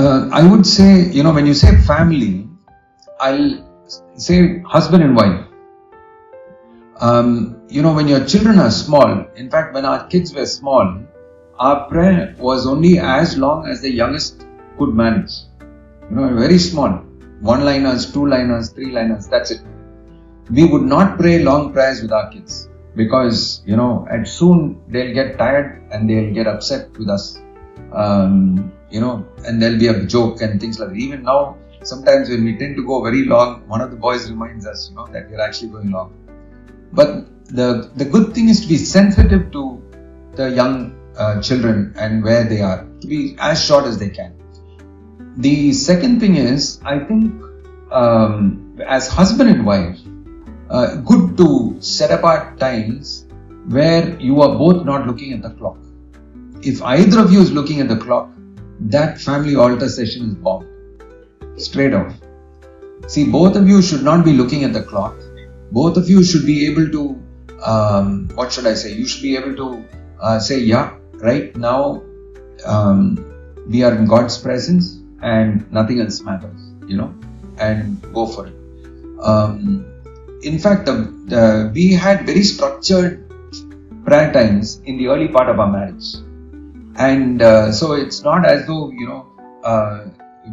I would say, when you say family, I'll say husband and wife. When your children are small, in fact, when our kids were small, our prayer was only as long as the youngest could manage. Very small. 1-liners, 2-liners, 3-liners, that's it. We would not pray long prayers with our kids because, and soon they'll get tired and they'll get upset with us. And there'll be a joke and things like that. Even now, sometimes when we tend to go very long, one of the boys reminds us, that we're actually going long. But the good thing is to be sensitive to the young children and where they are, to be as short as they can. The second thing is, I think, as husband and wife, good to set apart times where you are both not looking at the clock. If either of you is looking at the clock, that family altar session is bombed. Straight off. See, both of you should not be looking at the clock. Both of you should be able to, you should be able to say, yeah, right now we are in God's presence and nothing else matters, and go for it. In fact, we had very structured prayer times in the early part of our marriage. And so it's not as though,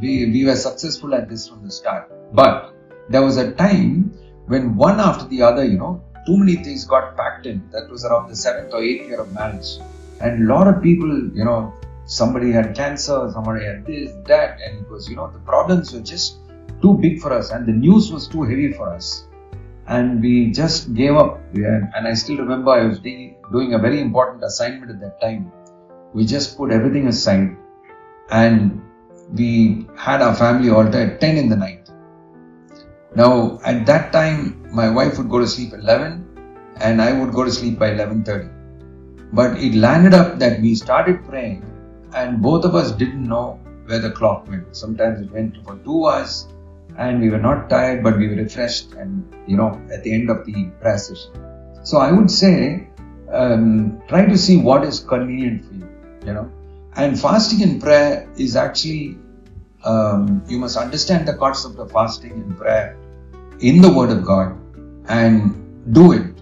we were successful at this from the start. But there was a time when one after the other, too many things got packed in. That was around the 7th or 8th year of marriage. And a lot of people, somebody had cancer, somebody had this, that. And it was, the problems were just too big for us. And the news was too heavy for us. And we just gave up. And I still remember I was doing a very important assignment at that time. We just put everything aside and we had our family altar at 10 in the night. Now, at that time, my wife would go to sleep at 11 and I would go to sleep by 11:30. But it landed up that we started praying and both of us didn't know where the clock went. Sometimes it went for 2 hours and we were not tired, but we were refreshed and, at the end of the prayer session. So I would say, try to see what is convenient for you. And fasting and prayer is actually, you must understand the concept of fasting and prayer in the Word of God and do it,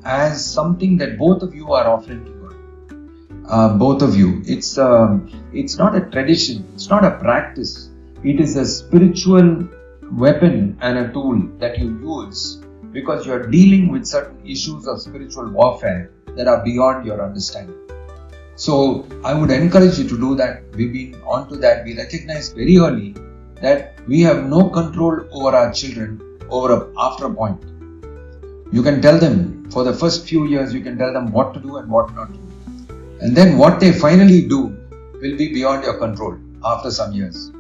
as something that both of you are offering to God. Both of you. It's not a tradition. It's not a practice. It is a spiritual weapon and a tool that you use because you are dealing with certain issues of spiritual warfare that are beyond your understanding. So I would encourage you to do that. We've been on to that. We recognized very early that we have no control over our children after a point. You can tell them, for the first few years, you can tell them what to do and what not to do. And then what they finally do will be beyond your control after some years.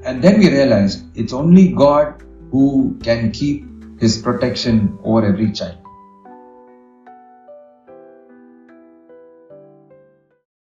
And then we realized it's only God who can keep His protection over every child.